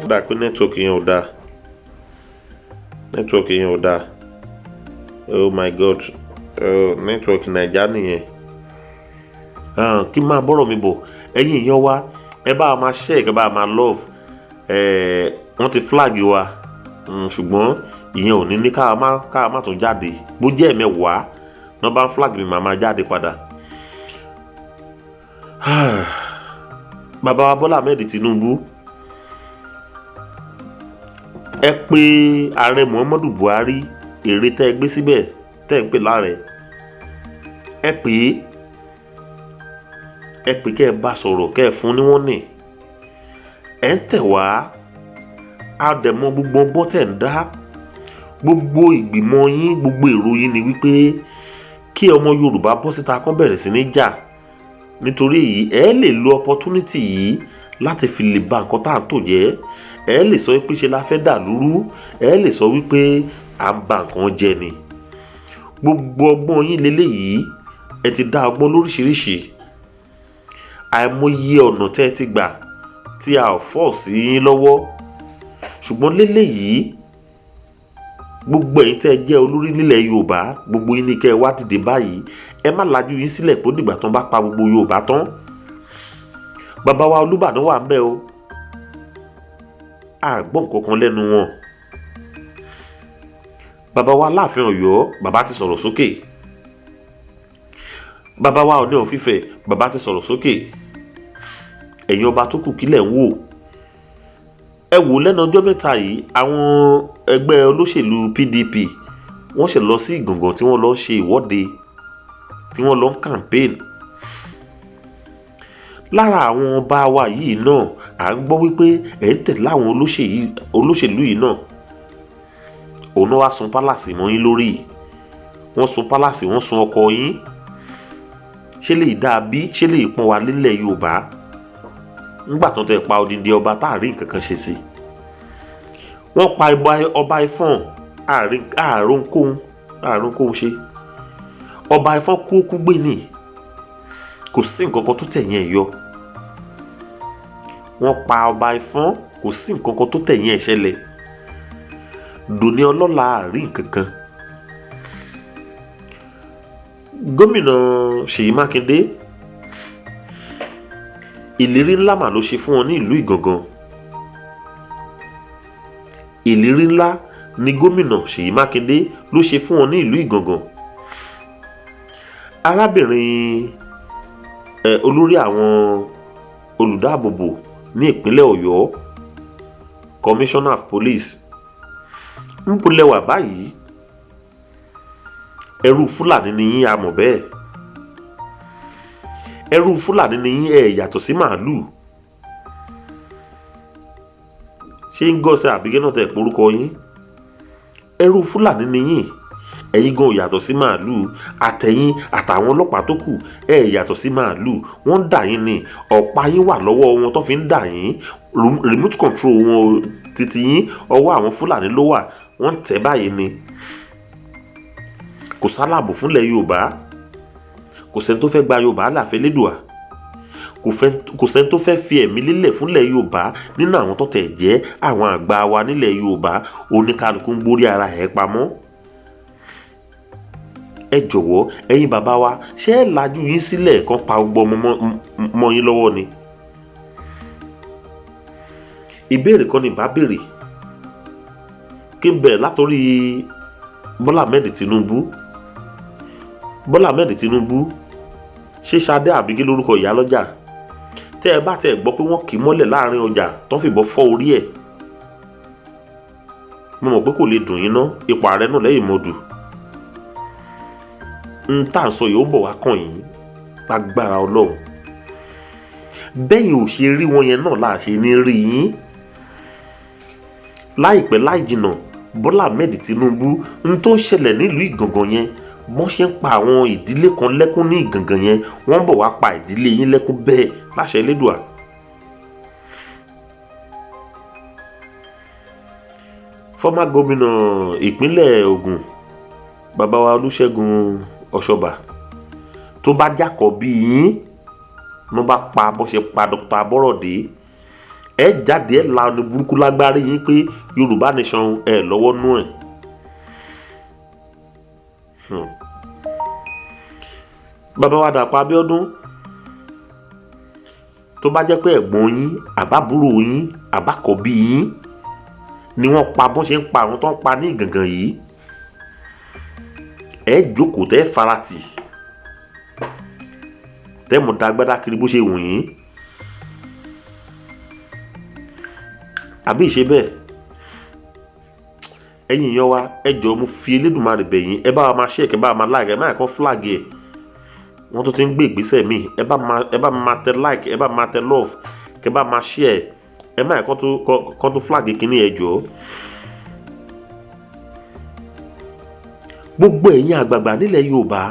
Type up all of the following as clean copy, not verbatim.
dà pé nẹ́tíwọ̀kì yẹn ò dáa. Nẹ́tíwọ̀kì yẹn ò dáa. Oh my god. Nẹ́tíwọ̀kì Naija nìyẹn. Kí n máa bọ́rọ̀ mi bọ̀. Ẹ̀yin èèyàn wa, ẹ bá wa máa share, ẹ bá wa máa love. Wọ́n ti flag wa. Ṣùgbọ́n ìyẹn ò ní ká má tún jáde. Bó jẹ́ ẹ̀mẹ́wàá wọ́n bá ń flag mi, màá máa jáde padà. Bàbá wa Bọ́lá Ahmed Tinubu, ẹ pé ààrẹ Muhammadu Buhari, èrè tẹ́ ẹ gbé síbẹ̀ tẹ́ ẹ ń pè láàrẹ, ẹ pé kẹ́ ẹ bá sọ̀rọ̀, kẹ́ ẹ fún ní wọ́n nì. Ẹ ń tẹ̀ wá, a dẹ̀ mọ gbogbo ọgbọ́n tẹ̀ ń dá. Gbogbo ìgbìmọ̀ yín, gbogbo èrò yín ni wípé kí ọmọ Yorùbá bọ́ síta kán bẹ̀rẹ̀ sí ní jà. Nítorí èyí ẹ lè lo opportunity yìí láti fi lè ba nǹkan tá à ń tò jẹ́. Ẹ lè sọ wípé ṣe la fẹ́ dà lúrú. Ẹ lè sọ wípé à ń ba nǹkan jẹ́ ni. Gbogbo ọgbọ́n yín leléyìí, ẹ ti dá ọgbọ́n lóríṣiríṣi. Àìmọye ọ̀nà tẹ́ ẹ ti gbà tí a ò fọ́ sí yín lọ́wọ́. Ṣùgbọ́n leléyìí, gbogbo ẹ̀yin tẹ́ ẹ jẹ́ olórí nílẹ̀ Yorùbá, gbogbo yín ní kẹ́ ẹ wá dìde báyìí. Ẹ má lajú yín sílẹ̀ pé ó dìgbà tán bá pa gbogbo Yorùbá tán. Bàbá wa Olúbàdàn wà ń bẹ̀ o. A gbọ́ nǹkan kan lẹ́nu wọn. Bàbá wa Aláàfin Ọ̀yọ́, bàbá ti sọ̀rọ̀ sókè. Bàbá wa Ọọ̀ni of Ifẹ̀, bàbá ti sọ̀rọ̀ sókè. Ẹ̀yin ọba tó kù kílẹ̀ ń wò. Ẹ wò lẹ́nu ọjọ́ mẹ́ta yìí, àwọn ẹgbẹ́ olóṣèlú PDP wọ́n ṣe lọ sí Ìgàngán tí wọ́n lọ ṣe ìwọ́de, tí wọ́n lọ ń campaign. Lára àwọn ọba wa yìí náà, à ń gbọ́ wípé ẹ̀ ń tẹ̀lé àwọn olóṣèlú yìí náà. Òun náà wá sun pálàsì mọ́ yín lórí. Wọ́n sun pálàsì, wọ́n sun ọkọ yín. Ṣé lè dáa bí? Ṣé lè pọ́n wa nílẹ̀ Yorùbá? Nígbà tó tẹ pa odindi ọba tá à rí nǹkan kan ṣe sí. Wọ́n pa ọba Ifọ̀n, ààrùn kóhun ṣe. Ọba Ifọ̀n kú gbé ni. Kò sí nǹkan kan tó tẹ̀yìn ẹ̀ yọ. Wọ́n pa ọba Ifọ̀n, kò sí nǹkan kan tó tẹ̀yìn ẹ̀ ṣẹlẹ̀. Dòní ọlọ́lá àrí nǹkan kan. Gómìnà Ṣèyí Mákindé, ìlérí ńlá mà ló ṣe fún wọn ní ìlú Ìgàngán. Ìlérí ńlá ni gómìnà Ṣèyí Mákindé ló ṣe fún wọn ní ìlú Ìgàngán. Arábìnrin olórí àwọn olùdáàbòbò ní ìpínlẹ̀ Ọ̀yọ́, Commissioner of Police, ń bolẹ̀ wà báyìí. Ẹrú Fúlàní ni yín, a mọ̀ bẹ́ẹ̀. Ẹrú Fúlàní ni yín, ẹ yàtọ̀ sí màálù. Ṣé ń gọ́sẹ̀ àbígẹ́ náà tẹ̀ porúkọ yín? Ẹrú Fúlàní ni yín. Ẹ̀yin gan ò yàtọ̀ sí màálù. Àtẹ̀yìn àtàwọn ọlọ́pàá tó kù, ẹ yàtọ̀ sí màálù. Wọ́n ń dà yín ni. Ọ̀pá yín wà lọ́wọ́ wọn tó fi ń dà yín. Remote control wọn títí yín ọwọ́ àwọn Fúlàní ló wà. Wọ́n ń tẹ̀ báyìí ni. Kò sálàbò fúnlẹ̀ Yorùbá. Kò sẹ́ni tó fẹ́ gba Yorùbá láfẹ́ lédùá. Kò sẹ́ni tó fẹ́ fi ẹ̀mí lélẹ̀ fúnlẹ̀ Yorùbá nínú àwọn tó tẹ̀ jẹ́ àwọn àgbà wa nílẹ̀ Yorùbá. Oníkálukú ń gbórí ara ẹ̀ pamọ́. Ẹ jọ̀wọ́, ẹ̀yin bàbá wa, ṣé ẹ lajú yín sílẹ̀ kan pa gbogbo ọmọ mọ́ yín lọ́wọ́ ni? Ìbéèrè kan ni bá béèrè. Kí n bẹ̀rẹ̀ látòrí Bọ́lá Ahmed Tinubu. Bọ́lá Ahmed Tinubu, ṣé Ṣadé àbígẹ́ lórúkọ ìyá lọ́jà? Tẹ́ ẹ bá tẹ́ gbọ́ pé wọ́n kì í mọ́lẹ̀ láàrin ọjà tó fìbọn fọ́ orí ẹ̀. Mo mọ̀ pé kò lè dùn yín ná, ipò ààrẹ náà lẹ́yìn mọ́dù. N tá à ń sọ yìí ó bọ̀ wá kàn yín lágbára Ọlọ́run. Bẹ́yìn ò ṣe rí wọn yẹn náà láà ṣe ní rí yín. Láìpẹ́ láì jìnnà, Bọ́lá Ahmed Tinubu, n tó ń ṣẹlẹ̀ nílùú Ìgàngán yẹn, bọ́n ṣe ń pa àwọn ìdílé kan lẹ́kún ní Ìgàngán yẹn, wọ́n bọ̀ wá pa ìdílé yín lẹ́kún bẹ́ẹ̀ láṣẹ Elédùà. Former gómìnà ìpínlẹ̀ Ògùn, bàbá wa Olúṣẹ́gun Ọ̀ṣọ́bà, tó bá jákọ̀ bí yín ló bá pa bó ṣe pa Dr. Aborode, ẹ jáde ẹ la ọ̀nà burúkú lágbárí yín pé Yorùbá nation ẹ lọ́wọ́ nú ẹ̀. Bàbá wa Dàpọ̀ Abíọ́dún tó bá jẹ́ pé ẹ̀gbọ́n yín àbábúrò yín àbákọ̀bí yín ni wọ́n pa bọ́n ṣe ń pa àwọn tó ń pa ní Ìgàngàn yìí, ẹ jókòó tẹ́ faratì tẹ́ mọ̀ dágbádá kiri bó ṣe wù yín, àbí ìṣe bẹ́ẹ̀. Ẹ̀yin èèyàn wa ẹ jọ̀ọ́ mo fi Elédùmarè bẹ̀ yín, ẹ bá wa máa share, ẹ bá wa máa like, ẹ má yẹ kán flag ẹ̀. Wọ́n tún ti ń gbé ìgbésẹ̀ míì, ẹ bá máa tẹ like, ẹ bá máa tẹ love, kẹ bá máa share, ẹ má yẹ kán tún flag kíní ẹ jọ̀ọ́. Gbogbo ẹ̀yin àgbààgbà nílẹ̀ Yorùbá,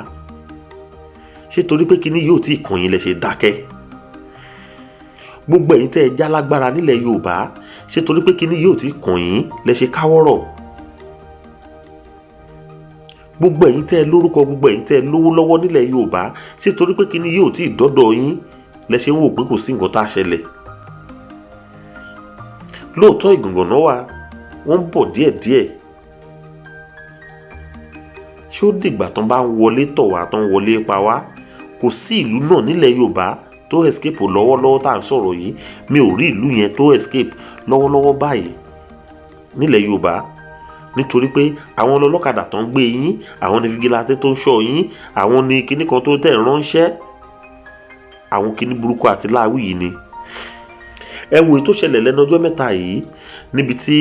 ṣé torí pé kíní yóò tí ì kàn yín lẹ ṣe dákẹ́? Gbogbo ẹ̀yin tẹ́ ẹ já lágbára nílẹ̀ Yorùbá, ṣé torí pé kíní yóò tí ì kàn yín lẹ ṣe káwọ́rọ̀? Gbogbo ẹ̀yin tẹ́ ẹ lórúkọ, gbogbo ẹ̀yin tẹ́ ẹ lówó lọ́wọ́ nílẹ̀ Yorùbá, ṣé torí pé kíní yóò tí ì dọ́dọ̀ yín lẹ ṣe ń wò pé kò sí nǹkan tá a ṣẹlẹ̀? Lóòótọ́ Ìgàngàn náà wà, wọ́n ń bọ̀ díẹ̀díẹ̀. Ṣé ó dìgbà tán bá ń wọlé tọ̀ wá tán wọlé pa wá? Kò sí ìlú náà nílẹ̀ Yorùbá tó escape lọ́wọ́lọ́wọ́ tá à ń sọ̀rọ̀ yìí. Mi ò rí ìlú yẹn tó escape lọ́wọ́lọ́wọ́ báyìí nílẹ̀ Yorùbá, nítorí pé àwọn ọlọ́kadà tó ń gbé yín, àwọn ní fìgìláńtì tó ń ṣọ́ yín, àwọn ní kinní kan tó tẹ̀ ránṣẹ́, àwọn kinní burúkú àti láàwí yìí ni. Ẹ wo èyí tó ṣẹlẹ̀ lẹ́nu ọjọ́ mẹ́ta yìí níbi tí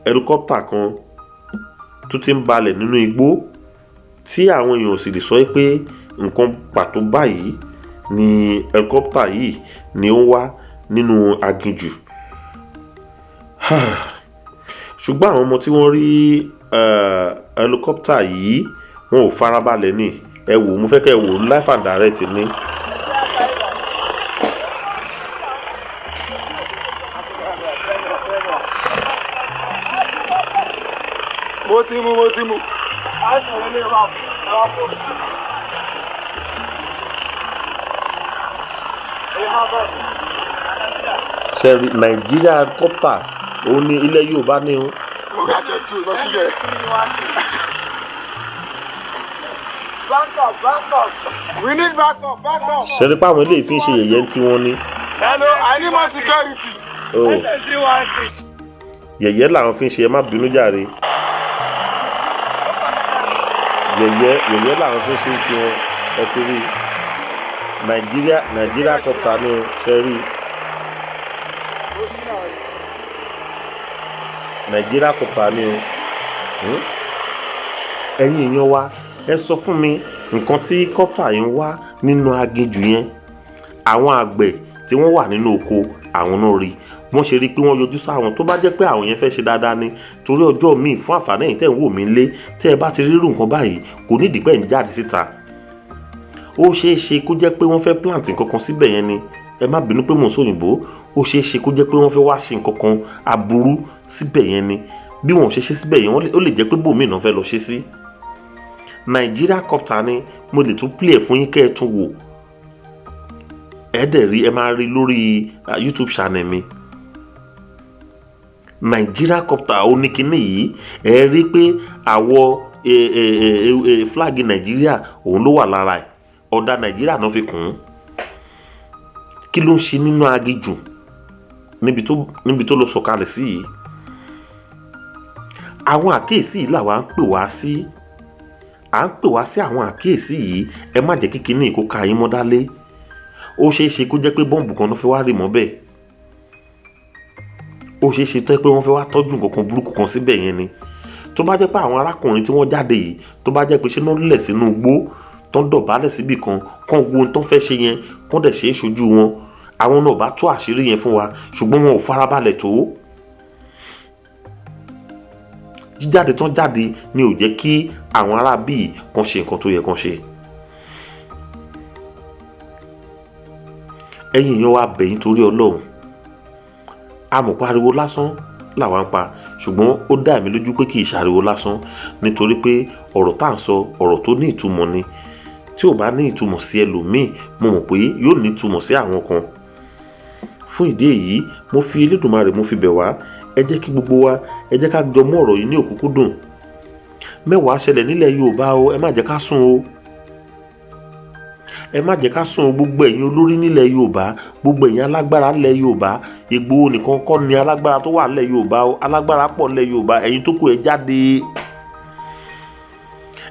helicopter kan tó ti ń balẹ̀ nínú igbó tí àwọn èèyàn sì lè sọ pé nǹkan pàtó báyìí ni helicopter yìí ni ó ń wá nínú aginjù. Ṣùgbọ́n àwọn ọmọ tí wọ́n rí helicopter yìí wọn ò farabalẹ̀ ní. Ẹ wò, mo fẹ́ kẹ́ ẹ wò live and direct ní. Mo ti mú. Ṣẹ́rí Nàìjíríà helicopter òun ní ilẹ̀ Yorùbá ní o. Mo ga jẹ tí o lọ sílẹ̀. Backup. We need backup. Ṣẹ́rí pé àwọn eléyìí fi ń ṣe yẹ̀yẹ́ tí wọ́n ní. Hello, I need more security. Oh. Yẹ̀yẹ́ làwọn fi ń ṣe, ẹ má bínú jàre. Yẹ̀yẹ́ làwọn fi ń ṣe tí wọn, ẹ ti rí. Nàìjíríà kọta ní o, ṣe rí. Nàìjíríà kọta ní o. Ẹ̀yin èèyàn wa, ẹ sọ fún mi nǹkan tí kọ́pítà yìí ń wá nínú aginjù yẹn. Àwọn àgbẹ̀ tí wọ́n wà nínú oko, àwọn náà rí. Wọ́n ṣe rí pé wọ́n yọjú sáwọn. Tó bá jẹ́ pé àwọn yẹn fẹ́ ṣe dáadáa ni, torí ọjọ́ míì fún àǹfààní ẹ̀yin tẹ́ ń wò mí lé, tẹ́ ẹ bá ti rírun nǹkan báyìí kò ní ìdípẹ́ ń jáde síta. Ó ṣeé ṣe kó jẹ́ pé wọ́n fẹ́ plant nǹkan kan síbẹ̀ yẹn ni. Ẹ má bínú pé mò ń sòyìnbó. Ó ṣeé ṣe kó jẹ́ pé wọ́n fẹ́ wá ṣe nǹkan kan aburú síbẹ̀ yẹn ni. Bí wọn ò ṣe ṣe síbẹ̀ yẹn, ó lè jẹ́ pé bòmíì náà fẹ́ lọ ṣe sí. Nàìjíríà kọ́pítà ni mo lè tún play ẹ̀ fún yín kẹ́ ẹ tún wò. Ẹ dẹ̀ rí, ẹ máa rí lórí YouTube channel mi. Nàìjíríà kọ́pítà ó ní kinní yìí, ẹ rí pé àwọ̀ flag Nàìjíríà òun ló wà lára ẹ̀. Ọ̀dà Nàìjíríà náà fi kùn ún. Kí ló ń ṣe nínú aginjù níbi tó lọ sọ̀kalẹ̀ sí yìí? Àwọn àkíyèsí yìí làwa ń pè wá sí. À ń pè wá sí àwọn àkíyèsí yìí. Ẹ má jẹ́ kí kinní kó ka yín mọ́ dálé. Ó ṣeé ṣe kó jẹ́ pé bọ́ǹbù kan ló fẹ́ wá rì mọ́ bẹ́ẹ̀. Ó ṣeé ṣe tó jẹ́ pé wọ́n fẹ́ wá tọ́jú nǹkan kan burúkú kan síbẹ̀ yẹn ni. Tó bá jẹ́ pé àwọn arákùnrin tí wọ́n jáde yìí, tó bá jẹ́ pé ṣé náà lẹ̀ sínú igbó tó ń dọ̀bálẹ̀ síbì kan wo ohun tó fẹ́ ṣe yẹn, kán dẹ̀ ṣe é ṣojú wọn, àwọn náà bá tú àṣírí yẹn fún wa. Ṣùgbọ́n wọn ò farabalẹ̀ tó. Jíjáde tán jáde ni ò jẹ́ kí àwọn ará bíi kan ṣe nǹkan tó yẹ kán ṣe. Ẹ̀yin èèyàn wa bẹ̀yìn torí Ọlọ́run. A mọ̀ pariwo lásán làwa ń pa, ṣùgbọ́n ó dá mi lójú pé kì í ṣàriwo lásán, nítorí pé ọ̀rọ̀ tá à ń sọ ọ̀rọ̀ tó ní ìtumọ̀ ni. Tí ò bá ní ìtumọ̀ sí ẹlòmíì, mo mọ̀ pé yóò ní ìtumọ̀ sí àwọn kan. fún ìdí èyí mo fi Elédùmarè mo fi bẹ̀ wá, ẹ jẹ́ kí gbogbo wa ẹ jẹ́ ká jọ mú ọ̀rọ̀ yìí ní òkúnkúndùn. Mẹ́wàá ṣẹlẹ̀ nílẹ̀ Yorùbá o, ẹ má jẹ́ ká sùn o, ẹ má jẹ́ ká sùn o. Gbogbo ẹ̀yin olórí nílẹ̀ Yorùbá, gbogbo ẹ̀yin alágbára nílẹ̀ Yorùbá, Ìgbòho nìkan kọ́ ni alágbára tó wà nílẹ̀ Yorùbá o, alágbára pọ̀ nílẹ̀ Yorùbá. Ẹ̀yin tó kù ẹ jáde,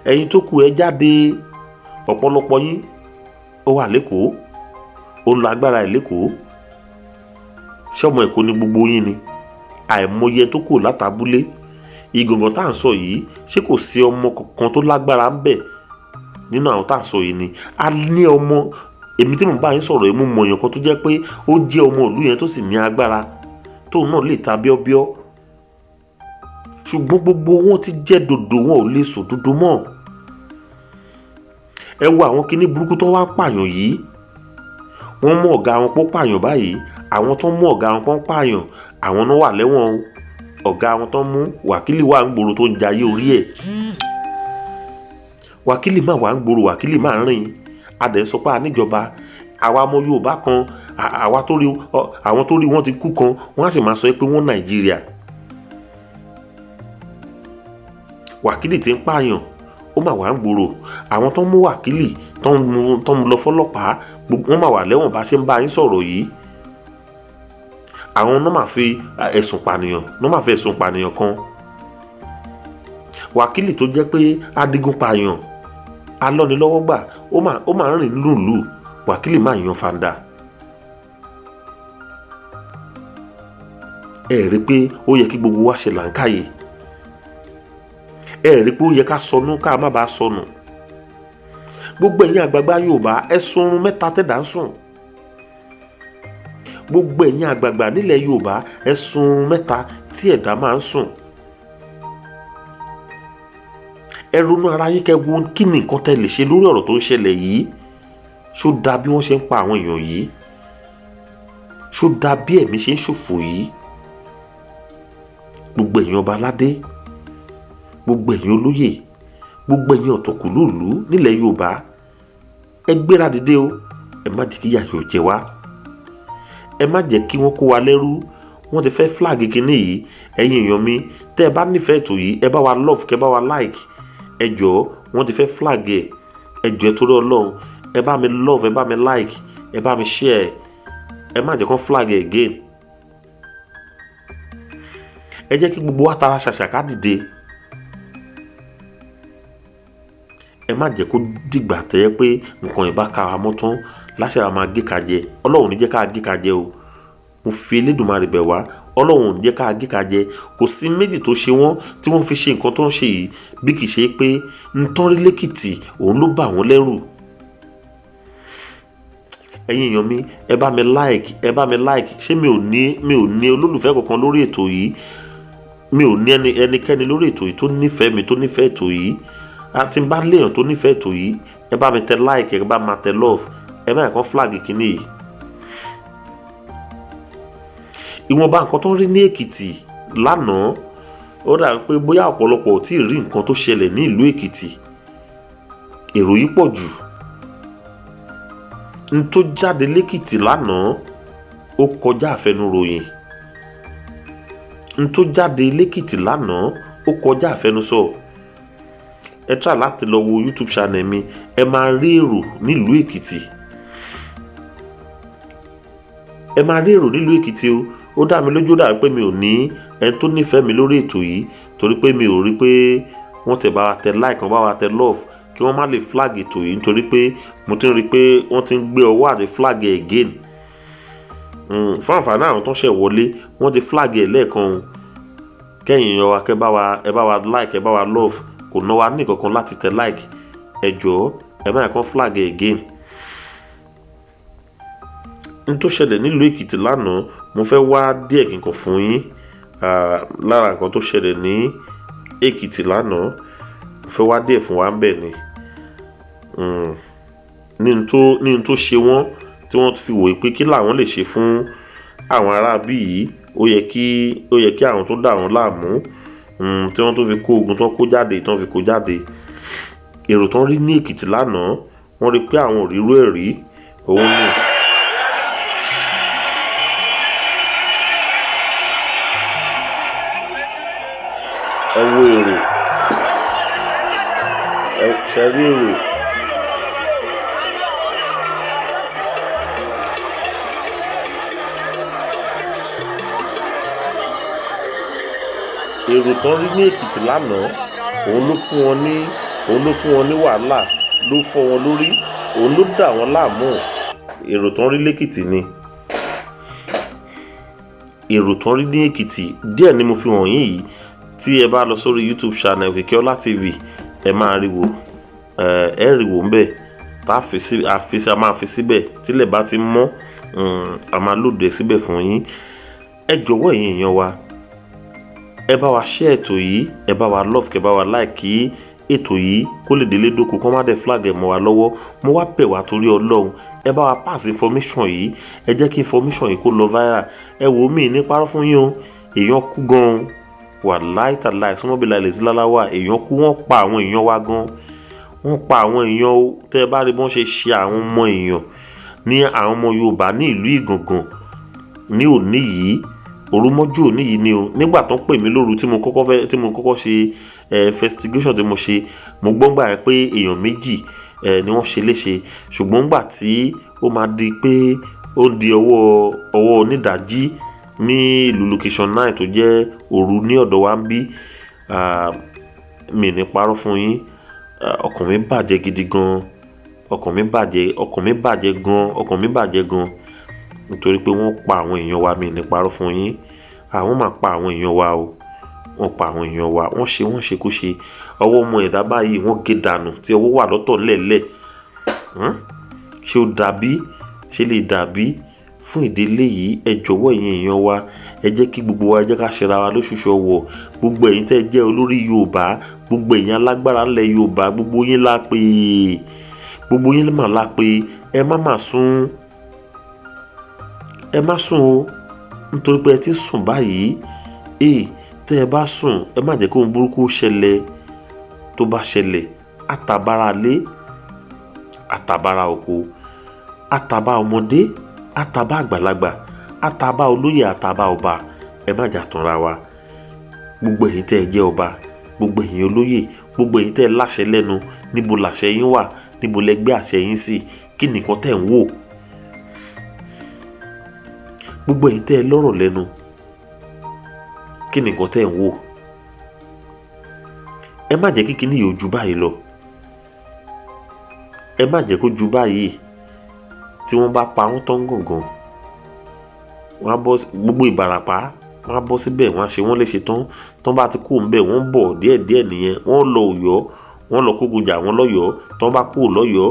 ẹ̀yin tó kù ẹ jáde. Ọ̀pọ̀lọpọ̀ yín ó wà lÉkòó, ó ń lo agbára ẹ̀ lÉkòó. Ṣé ọmọ Èkó ni gbogbo yín ni? Àìmọye tó kù látàbúlé. Ìgangan tá à ń sọ yìí, ṣé kò sí ọmọ kankan tó lágbára ń bẹ nínú àwọn tá à ń sọ yìí ni? A ní ọmọ, èmi tí mo bá yín sọ̀rọ̀ yìí, mo mọ èèyàn kan tó jẹ́ pé ó jẹ́ ọmọ ìlú yẹn tó sì ní agbára tóun náà lè ta bíọ́bíọ́. Ṣùgbọ́n gbogbo wọn ti jẹ́ dòdò, wọn ò lè sọ dòdò mọ́. Ẹ wo àwọn kinní burúkú tó wá pààyàn yìí. Wọ́n mú ọ̀gá wọn pọ́ pààyàn báyìí. Àwọn tó mú ọ̀gá wọn pọ́ pààyàn, àwọn náà wà lẹ́wọ̀n. Ọ̀gá wọn tó mú Wákìlì wà ń gbòòrò tó ń jayé orí ẹ̀. Wákìlì máa wà ń gbòòrò, Wákìlì máa ń rìn. A dẹ̀ sọ pé a níjọba, àwa ọmọ Yorùbá kan, àwọn tó rí wọn ti kú kan, wọ́n á sì máa sọ pé wọ́n Nàìjíríà. Wákìlì ti ń pààyàn, ó máa wà ń gbòòrò. Àwọn tó mú Wákìlì tó ń lọ fọ́lọ́pàá, wọ́n máa wà lẹ́wọ̀n bá ṣe ń bá yín sọ̀rọ̀ yìí. Àwọn náà máa fi ẹ̀sùn pànìyàn kan. Wákìlì tó jẹ́ pé adigun pààyàn, alọ́nilọ́wọ́gbà, ó máa ń rìn lùlù. Wákìlì máa yan fanda. Ẹ rí pé ó yẹ kí gbogbo wa ṣe làǹkàyè. Ẹ rí pé ó yẹ ká sọnù ká má bàa sọnù. Gbogbo ẹ̀yin àgbààgbà Yorùbá, ẹ sunrun mẹ́ta tẹ̀dá ń sùn. Gbogbo ẹ̀yin àgbààgbà nílẹ̀ Yorùbá, ẹ sunrun mẹ́ta tí ẹ̀dá máa ń sùn. Ẹ ronú ara yín kẹ́ wo kí ni nǹkan tẹ́ lè ṣe lórí ọ̀rọ̀ tó ń ṣẹlẹ̀ yìí. Ṣó dáa bí wọ́n ṣe ń pa àwọn èèyàn yìí? Ṣó dáa bí ẹ̀mí ṣe ń ṣòfò yìí? Gbogbo ẹ̀yin ọba aládé, gbogbo ẹ̀yin olóyè, gbogbo ẹ̀yin ọ̀tọ̀kùlúùlú nílẹ̀ Yorùbá, ẹ gbéra dìde o. Ẹ má jẹ́ kí ìyà yóò jẹ wá. Ẹ má jẹ́ kí wọ́n kó wa lẹ́rú. Wọ́n ti fẹ́ flag kinní yìí. Ẹ̀yin èèyàn mi, tẹ́ ẹ bá nífẹ̀ẹ́ ètò yìí, ẹ bá wa love, kẹ́ bá wa like. Ẹ jọ̀ọ́, wọ́n ti fẹ́ flag ẹ̀. Ẹ jọ̀ọ́ ẹ torí Ọlọ́run, ẹ bá mi love, ẹ bá mi like, ẹ bá mi share. Ẹ má jẹ́ kán flag ẹ̀ again. Ẹ jẹ́ kí gbogbo wa tara ṣàṣà ká dìde. Ẹ má jẹ́ kó dìgbà tẹ́ pé nǹkan ìbá ká wa mọ́ tán láṣẹ àwọn máa gé ka jẹ. Ọlọ́run ní jẹ́ ká gé ka jẹ o. Mo fi Elédùmarè bẹ̀ wá. Ọlọ́run ní jẹ́ ká gé ka jẹ. Kò sí méjì tó ṣe wọ́n tí wọ́n fi ṣe nǹkan tó ń ṣe yìí bí kì í ṣe pé ntọ́rí lẹ́kìtì òun ló bà wọ́n lẹ́rù. Ẹ̀yin èèyàn mi, ẹ bá mi like, ẹ bá mi like. Ṣé mi ò ní olólùfẹ́ kankan lórí ètò yìí? Mi ò ní ẹnikẹ́ni lórí ètò yìí tó nífẹ̀ẹ́ mi, tó nífẹ̀ẹ́ ètò yìí. Àti bá léèyàn tó nífẹ̀ẹ́ ètò yìí, ẹ bá mi tẹ like, ẹ bá mi tẹ love. Ẹ má kàn flag kìíní yìí. Ìwọ̀nba nǹkan tó ń rí ní Èkìtì lánàá, ó dàbí pé bóyá ọ̀pọ̀lọpọ̀ ò tí ì rí nǹkan tó ṣẹlẹ̀ ní ìlú Èkìtì. Èrò yìí pọ̀ jù. N tó jáde lÉkìtì lánàá ó kọjá àfẹnuròyìn. N tó jáde lÉkìtì lánàá ó kọjá àfẹnusọ. Ẹ try láti lọ wo YouTube channel mi, ẹ máa rí èrò nílùú Èkìtì. Ẹ máa rí èrò nílùú Èkìtì o. Ó dá mi lójú, dà pé mi ò ní ẹni tó nífẹ̀ẹ́ mi lórí ètò yìí, torí pé mi ò rí pé wọ́n tẹ̀ bá wa tẹ like, wọ́n bá wa tẹ love kí wọ́n má lè flag ètò yìí, nítorí pé mo ti ń rí pé wọ́n ti ń gbé ọwọ́ àti flag ẹ̀ again. Fún àǹfààní àwọn tó ń ṣẹ̀ wọlé, wọ́n ti flag ẹ̀ lẹ́ẹ̀kan. Kẹ́yìn yan wa, ẹ bá wa like, ẹ bá wa love. Kò ná wa ní kankan láti tẹ like. Ẹ jọ̀ọ́, ẹ má kàn flag ẹ̀ again. N tó ṣẹlẹ̀ nílùú Èkìtì lánàá, mo fẹ́ wá díẹ̀ kíkan fún yín. Lára nǹkan tó ṣẹlẹ̀ ní Èkìtì lánàá, mo fẹ́ wá díẹ̀ fún wa ń bẹ̀ ni. Ní n tó ṣe wọ́n tí wọ́n fi wòye pé kí làwọn lè ṣe fún àwọn aráabí yìí. Ó yẹ kí àwọn tó dà wọ́n láàmú, tí wọ́n tó fi kó ogun tán kó jáde. Èrò tán rí ní Èkìtì lánàá, wọ́n rí pé àwọn ò rírú ẹ̀ rí. Òun ni ẹ wo èrò, ẹ ṣẹ́rí èrò. Èrò tán rí ní Èkìtì lánàá, òun ló fún wọn ní wàhálà, ló fọ́ wọn lórí, òun ló dà wọ́n láàmú. Èrò tán rí lẹ́kìtì ni. Èrò tán rí ní Èkìtì díẹ̀ ni mo fi hàn yín yìí. Tí ẹ bá lọ sórí YouTube channel Òkìkíọlá TV, ẹ máa rí wò, ẹ rí wò ńbẹ̀. A máa fi síbẹ̀, tílẹ̀ bá ti mọ́, a máa lòdì síbẹ̀ fún yín. Ẹ jọ̀wọ́ ẹ̀yin èèyàn wa, ẹ bá wa share ètò yìí, ẹ bá wa love, kẹ bá wa like kí ètò yìí kó lè délé dóko, kó má dé flag ẹ̀ mọ́ wa lọ́wọ́. Mo wá bẹ̀ wá torí Ọlọ́run, ẹ bá wa pass information yìí, ẹ jẹ́ kí information yìí kó lọ viral. Ẹ wò mí ní parọ́ fún yín o, èèyàn kú gan, wàláhì tàláhì sọ́mọ́bìlà ilẹ̀ síláláwà, èèyàn kú, wọ́n pa àwọn èèyàn wa gan, wọ́n pa àwọn èèyàn o. Tẹ́ ẹ bá rí bọ́n ṣe ṣe àwọn ọmọ èèyàn ní àwọn ọmọ Yorùbá ní ìlú Ìgàngàn ní òní yìí, òrùmọ́jú òní yìí ni o. Nígbà tó ń pè mí lóru tí mo kọ́kọ́ ṣe investigation tí mo ṣe, mo gbọ́ gbà pé èèyàn méjì ni wọ́n ṣe léṣe. Ṣùgbọ́n gbà tí ó máa di pé ó di ọwọ́ onídàájí ní ìlú location 9 tó jẹ́ òru ní ọ̀dọ̀ wa ń bí, mi ní parọ́ fún yín, ọkàn mi bàjẹ́ gidi gan, ọkàn mi bàjẹ́ gan nítorí pé wọ́n pa àwọn èèyàn wa. Mi ní parọ́ fún yín, àwọn máa pa àwọn èèyàn wa o, wọ́n pa àwọn èèyàn wa, wọ́n ṣe kó ṣe. Ọwọ́ ọmọ ẹ̀dá báyìí wọ́n gé dànù tí ọwọ́ wà lọ́tọ̀ lẹ́lẹ̀. Ṣé lè dàbí? Fún ìdílé yìí, ẹ jọ̀wọ́ ẹ̀yin èèyàn wa, ẹ jẹ́ kí gbogbo wa jẹ́ ká ṣera wa lóṣooṣù ọwọ́. Gbogbo ẹ̀yin tẹ́ jẹ́ olórí Yorùbá, gbogbo ẹ̀yin alágbára ńlẹ̀ Yorùbá, gbogbo yín la pé, ẹ má sùn, ẹ má sùn o, nítorí pé ẹ ti sùn báyìí. Tẹ́ ẹ bá sùn, ẹ má jẹ́ kí ohun burúkú ṣẹlẹ̀. Tó bá ṣẹlẹ̀, àtàbára lé, àtàbára oko, àtàbá ọmọdé, àtàbá àgbàlagbà, àtàbá olóyè, àtàbá ọba. Ẹ má jà tanra wa. Gbogbo ẹ̀yin tẹ́ ẹ jẹ́ ọba, gbogbo ẹ̀yin olóyè, gbogbo ẹ̀yin tẹ́ ẹ láṣẹ lẹ́nu, níbo làṣẹ yín wà? Níbo lẹ gbé àṣẹ yín sí? Kí nìkan tẹ́ ń wò? Gbogbo ẹ̀yin tẹ́ ẹ lọ́rọ̀ lẹ́nu, kí nìkan tẹ́ ń wò? Ẹ má jẹ́ kí kíní yìí ó ju báyìí lọ. Ẹ má jẹ́ kó ju báyìí. Tí wọ́n bá pa wọ́n tán gàngàn, wọ́n á bọ́ gbogbo Ìbàràpá, wọ́n á bọ́ síbẹ̀, wọ́n á ṣe wọ́n léṣe tán. Tán bá ti kú ńbẹ̀, wọ́n bọ̀ díẹ̀díẹ̀ nìyẹn. Wọ́n lọ Ọ̀yọ́, wọ́n lọ kógun jà wọ́n lọ́yọ̀ọ́. Tán bá kú lọ́yọ̀ọ́,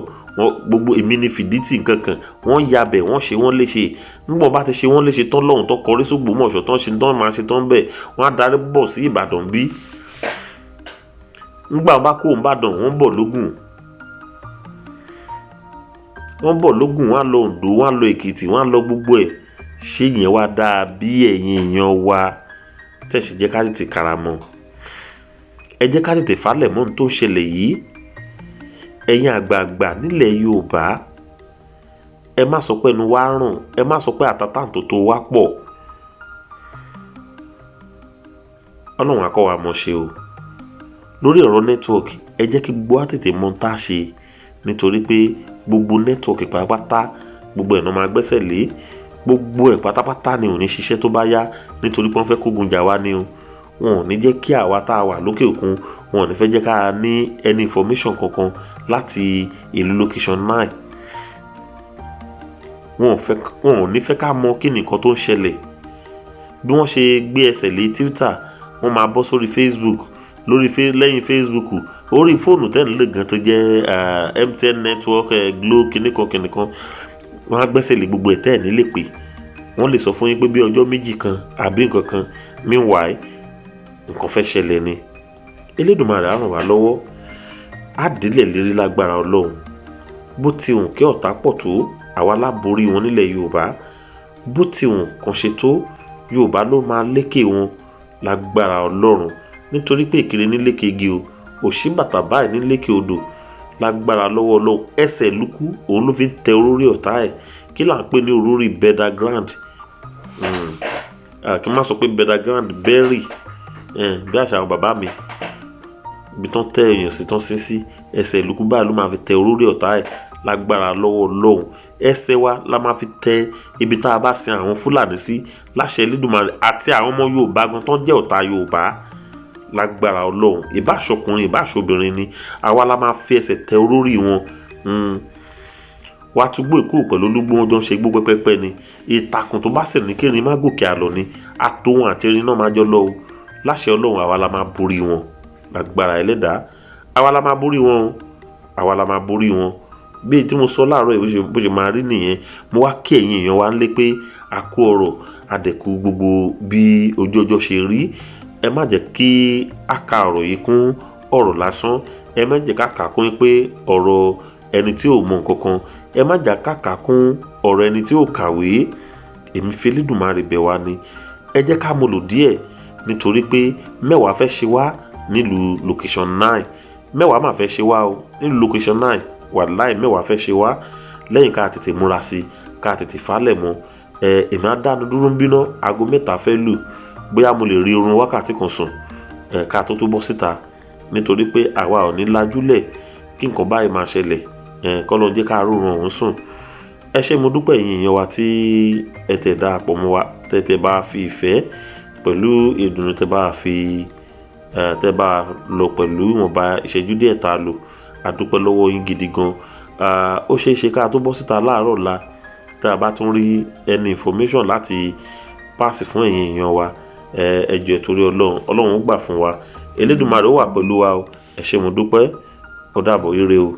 gbogbo èmi ní Fìdítì nǹkankan, wọ́n yabẹ̀, wọ́n ṣe wọ́n léṣe. Nígbà bá ti ṣe wọ́n léṣe tán lọ́hùn, tán kọrí s'Ògbómọ̀ṣọ́, tán ṣe tán máa ṣe tán bẹ́ẹ̀, wọ́n á darí bọ̀ sí Ìbàdàn bí. Nígbà wọ́n bá kú Ìbàdàn, wọ́n bọ̀ lógùn, wọ́n á lọ Oǹdó, wọ́n á lọ Èkìtì, wọ́n á lọ gbogbo ẹ̀. Ṣé yẹn wá dáa bí ẹ̀yin èèyàn wa? Tẹ̀sí jẹ́ ká tètè karamọ́. Ẹ jẹ́ ká tètè falẹ̀ mọ́ ohun tó ń ṣẹlẹ̀ yìí. Ẹ̀yin àgbààgbà nílẹ̀ Yorùbá, ẹ má sọ pé ẹnu wa rùn, ẹ má sọ pé àtàtàǹtòtò wa pọ̀. Ọlọ́run á kọ́ wa mọ̀ ṣe o. Lórí ọ̀rọ̀ nẹ́tíwọ̀kì, ẹ jẹ́ kí gbogbo wa tètè mọ̀ tá a ṣe, nítorí pé gbogbo nẹ́tíwọ̀kì pátápátá, gbogbo ẹ̀ náà máa gbẹ́sẹ̀ lé. Gbogbo ẹ̀ pátápátá ni ò ní ṣiṣẹ́ tó bá yá, nítorí pé wọ́n fẹ́ kógun jà wá ni o. Wọn ò ní jẹ́ kí àwa tá a wà lókè òkun, wọn ò ní fẹ́ jẹ́ ká ní any information kankan láti ìlú location 9. Wọn ò ní fẹ́ ká mọ̀ kí nìkan tó ń ṣẹlẹ̀. Bí wọ́n ṣe gbé ẹsẹ̀ lé Twitter, wọ́n máa bọ́ sórí Facebook, lẹ́yìn Facebook, orí fóònù tẹ́lẹ̀ gan tó jẹ́ MTN network, Glo kìnìkan, wọ́n á gbẹ́sẹ̀ lé gbogbo ẹ̀ tẹ́ ẹ̀ nílé pé. Wọ́n lè sọ fún yín pé bí ọjọ́ méjì kan àbí nǹkan kan, meanwhile nǹkan fẹ́ ṣẹlẹ̀ ni. Elédùmarè á ràn wá lọ́wọ́, á délẹ̀ lérí lágbára Ọlọ́run. Bó ti hùn kí ọ̀tá pọ̀ tó, àwa láborí wọn nílẹ̀ Yorùbá. Bó ti hùn kan ṣe tó, Yorùbá ló máa lékè wọn lágbára Ọlọ́run. Nítorí pé ìkirè ní lékè igi o, òṣìbàtà báyìí ní lékè odò. Lágbára lọ́wọ́ Ọlọ́run, ẹsẹ̀ lúkú òun ló fi ń tẹ olórí ọ̀tá ẹ̀. Kí là ń pè ní olórí Better Ground? Kí n má sọ pé Better Ground, Berry. bí àṣà àwọn bàbá mi ibi tán tẹ èèyàn sí tán sí sí ẹsẹ̀ ìlúkú báyìí ló máa fi tẹ olórí ọ̀tá ẹ̀ lágbára lọ́wọ́ Ọlọ́run. Ẹsẹ̀ wa la máa fi tẹ ibi tá a bá sin àwọn Fúlàní sí láṣẹ Elédùmarè àti àwọn ọmọ Yorùbá gan tán jẹ́ ọ̀tá Yorùbá lágbára Ọlọ́run. ìbá aṣọkùnrin ìbá aṣọbìnrin ni àwa la máa fi ẹsẹ̀ tẹ olórí wọn. wàá tún gbó ìkúrò pẹ̀lú olúgbó wọn jọ ń ṣe gbó pẹ́pẹ́pẹ́ ni. ìtàkùn tó bá sì ní kérin má gòkè àlọ́ ni àtòwọn àti erin náà máa jọ lọ o. láṣẹ Ọlọ́run àwa la máa borí wọn lágbára Ẹlẹ́dàá. àwa la máa borí wọn o. àwa la máa borí wọn. bí tí mo sọ láàárọ̀ yìí bó ṣe máa rí nìyẹn. mo wá kí ẹ̀yin èèyàn wa ń lé pé a kú ọ̀rọ̀ àdẹ̀kù gbogbo bí ojú ọjọ́ ṣe rí. ẹ má jẹ́ kí a ka ọ̀rọ̀ yìí kún ọ̀rọ̀ lásán. ẹ má jẹ́ ká kà kún pé ọ̀rọ̀ ẹni tí ò mọ nǹkan kan. ẹ má jẹ́ ká kà kún ọ̀rọ̀ ẹni tí ò kàwé. èmi fi Elédùmarè bẹ̀ wá ni. ẹ jẹ́ ká mo lò díẹ̀ nítorí pé mẹ́wàá fẹ́ ṣe wá nílùú location 9. mẹ́wàá máa fẹ́ ṣe wá o nílùú location 9. wàláì mẹ́wàá fẹ́ ṣe wá. lẹ́yìn ká tètè múra sí ká tètè falẹ̀ mọ́. èmi á dánu dúró ń bínú aago 3 fẹ́ lù. bóyá mo lè rí oorun wákàtí kan sùn ká tó bọ́ síta nítorí pé àwa ò ní lajúlẹ̀ kí nǹkan báyìí máa ṣẹlẹ̀ kọ́lọ́ jẹ́ ká rọrùn ọ̀hún sùn. ẹ ṣé mo dúpẹ́ yín èèyàn wa tí ẹ tẹ̀ darapọ̀ mọ́ wa tẹ̀ bá fi ìfẹ́ pẹ̀lú ìdùnnú tẹ̀ bá lọ pẹ̀lú ìwọ̀nba ìṣẹ́jú díẹ̀ tá a lò. a dúpẹ́ lọ́wọ́ yín gidi gan. ó ṣeé ṣe ká tó bọ́ síta láàárọ̀ ọ̀la tá a bá tún rí any information láti páàsì fún ẹ̀yin èèyàn wa. ẹ jọ̀ọ́ torí Ọlọ́run ó gbà fún wa. Elédùmarè ó wà pẹ̀lú wa o. ẹ ṣé mo dúpẹ́. ó dàbọ̀ ire o.